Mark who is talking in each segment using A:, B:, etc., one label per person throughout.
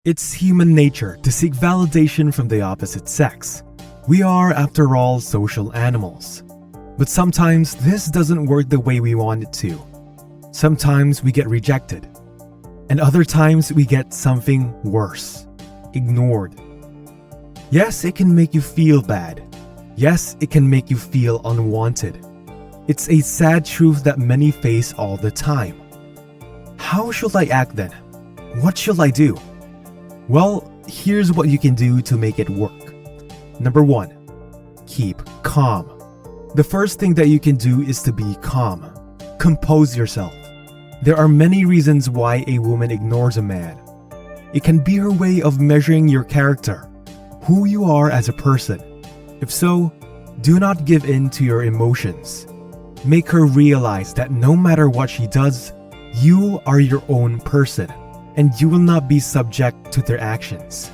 A: It's human nature to seek validation from the opposite sex. We are, after all, social animals. But sometimes this doesn't work the way we want it to. Sometimes we get rejected. And other times we get something worse: ignored. Yes, it can make you feel bad. Yes, it can make you feel unwanted. It's a sad truth that many face all the time. How should I act then? What should I do? Well, here's what you can do to make it work. Number 1, keep calm. The first thing that you can do is to be calm. Compose yourself. There are many reasons why a woman ignores a man. It can be her way of measuring your character, who you are as a person. If so, do not give in to your emotions. Make her realize that no matter what she does, you are your own person, and you will not be subject to their actions.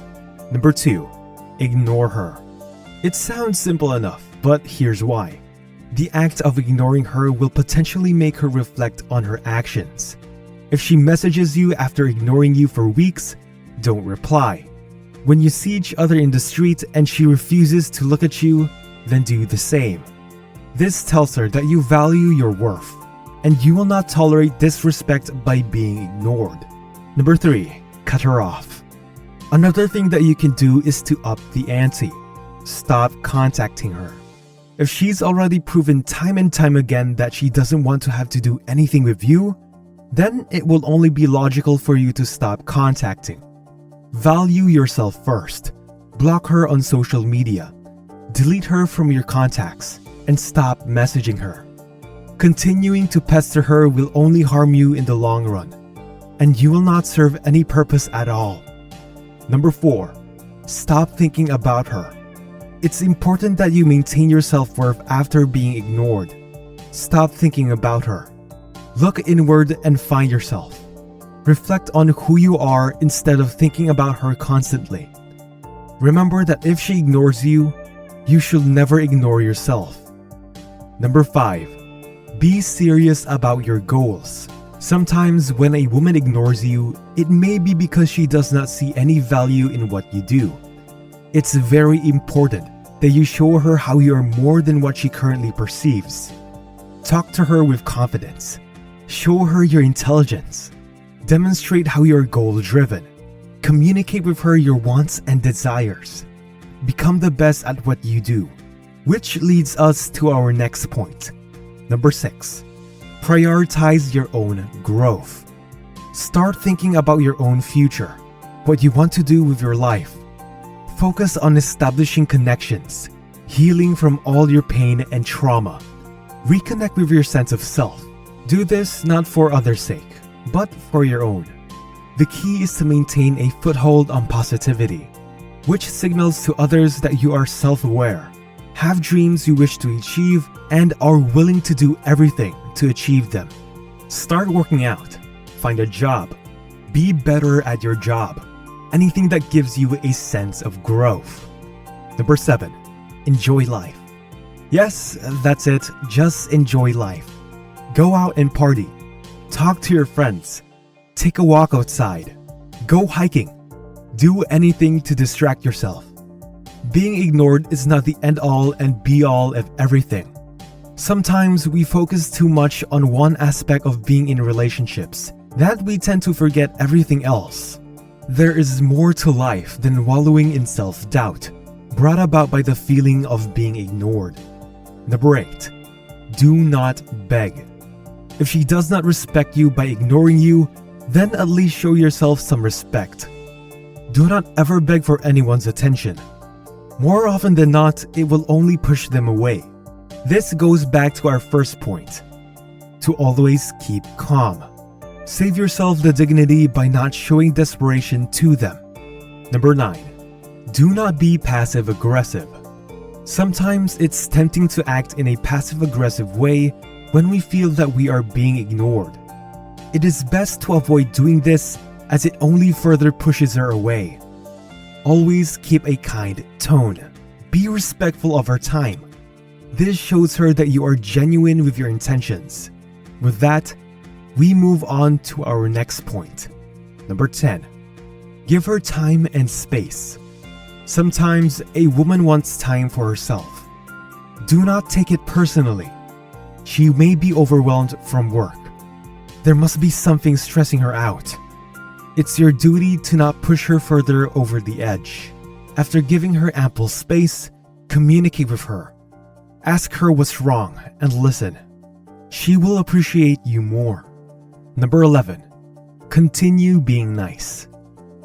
A: Number 2, ignore her. It sounds simple enough, but here's why. The act of ignoring her will potentially make her reflect on her actions. If she messages you after ignoring you for weeks, don't reply. When you see each other in the street and she refuses to look at you, then do the same. This tells her that you value your worth, and you will not tolerate disrespect by being ignored. Number 3, cut her off. Another thing that you can do is to up the ante. Stop contacting her. If she's already proven time and time again that she doesn't want to have to do anything with you, then it will only be logical for you to stop contacting. Value yourself first. Block her on social media. Delete her from your contacts and stop messaging her. Continuing to pester her will only harm you in the long run, and you will not serve any purpose at all. Number 4, stop thinking about her. It's important that you maintain your self-worth after being ignored. Stop thinking about her. Look inward and find yourself. Reflect on who you are instead of thinking about her constantly. Remember that if she ignores you, you should never ignore yourself. Number 5, be serious about your goals. Sometimes when a woman ignores you, it may be because she does not see any value in what you do. It's very important that you show her how you are more than what she currently perceives. Talk to her with confidence. Show her your intelligence. Demonstrate how you are goal-driven. Communicate with her your wants and desires. Become the best at what you do. Which leads us to our next point. Number 6, prioritize your own growth. Start thinking about your own future, what you want to do with your life. Focus on establishing connections, healing from all your pain and trauma. Reconnect with your sense of self. Do this not for others' sake, but for your own. The key is to maintain a foothold on positivity, which signals to others that you are self-aware, have dreams you wish to achieve, and are willing to do everything to achieve them. Start working out, find a job, be better at your job. Anything that gives you a sense of growth. Number 7, enjoy life. Yes, that's it, just enjoy life. Go out and party. Talk to your friends. Take a walk outside. Go hiking. Do anything to distract yourself. Being ignored is not the end-all and be-all of everything. Sometimes we focus too much on one aspect of being in relationships that we tend to forget everything else. There is more to life than wallowing in self-doubt, brought about by the feeling of being ignored. Number 8, do not beg. If she does not respect you by ignoring you, then at least show yourself some respect. Do not ever beg for anyone's attention. More often than not, it will only push them away. This goes back to our first point, to always keep calm. Save yourself the dignity by not showing desperation to them. Number 9, do not be passive-aggressive. Sometimes it's tempting to act in a passive-aggressive way when we feel that we are being ignored. It is best to avoid doing this as it only further pushes her away. Always keep a kind tone. Be respectful of her time. This shows her that you are genuine with your intentions. With that, we move on to our next point. Number 10, Give her time and space. Sometimes a woman wants time for herself. Do not take it personally. She may be overwhelmed from work. There must be something stressing her out. It's your duty to not push her further over the edge. After giving her ample space, communicate with her. Ask her what's wrong and listen. She will appreciate you more. Number 11. Continue being nice.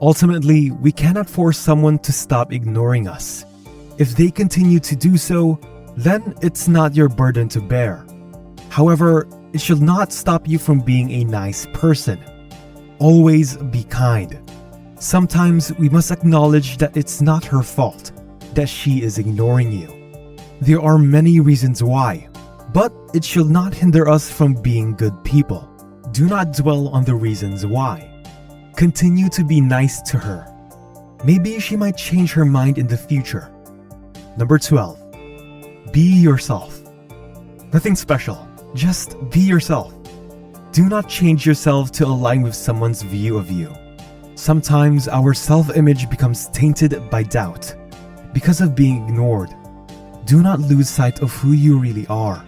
A: Ultimately, we cannot force someone to stop ignoring us. If they continue to do so, then it's not your burden to bear. However, it should not stop you from being a nice person. Always be kind. Sometimes we must acknowledge that it's not her fault that she is ignoring you. There are many reasons why, but it should not hinder us from being good people. Do not dwell on the reasons why. Continue to be nice to her. Maybe she might change her mind in the future. Number 12. Be yourself. Nothing special, just be yourself. Do not change yourself to align with someone's view of you. Sometimes our self-image becomes tainted by doubt because of being ignored. Do not lose sight of who you really are.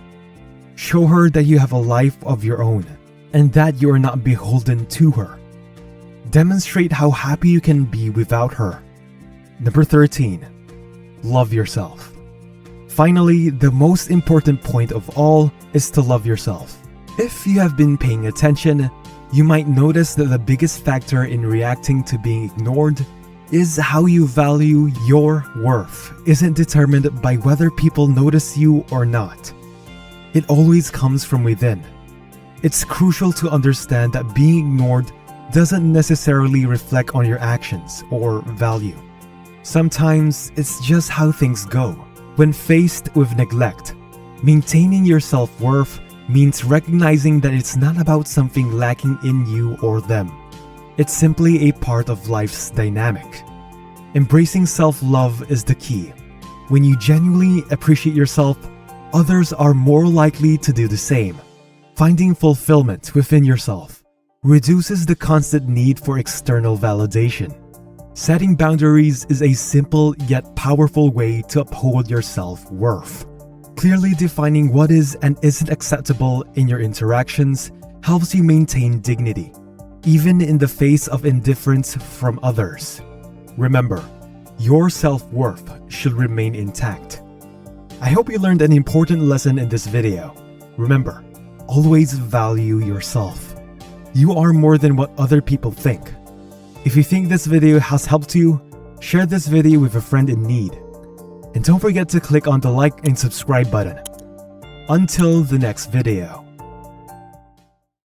A: Show her that you have a life of your own and that you are not beholden to her. Demonstrate how happy you can be without her. Number 13. Love yourself. Finally, the most important point of all is to love yourself. If you have been paying attention, you might notice that the biggest factor in reacting to being ignored is how you value your worth isn't determined by whether people notice you or not. It always comes from within. It's crucial to understand that being ignored doesn't necessarily reflect on your actions or value. Sometimes it's just how things go. When faced with neglect, maintaining your self-worth means recognizing that it's not about something lacking in you or them. It's simply a part of life's dynamic. Embracing self-love is the key. When you genuinely appreciate yourself, others are more likely to do the same. Finding fulfillment within yourself reduces the constant need for external validation. Setting boundaries is a simple yet powerful way to uphold your self-worth. Clearly defining what is and isn't acceptable in your interactions helps you maintain dignity, even in the face of indifference from others. Remember, your self-worth should remain intact. I hope you learned an important lesson in this video. Remember, always value yourself. You are more than what other people think. If you think this video has helped you, share this video with a friend in need. And don't forget to click on the like and subscribe button. Until the next video.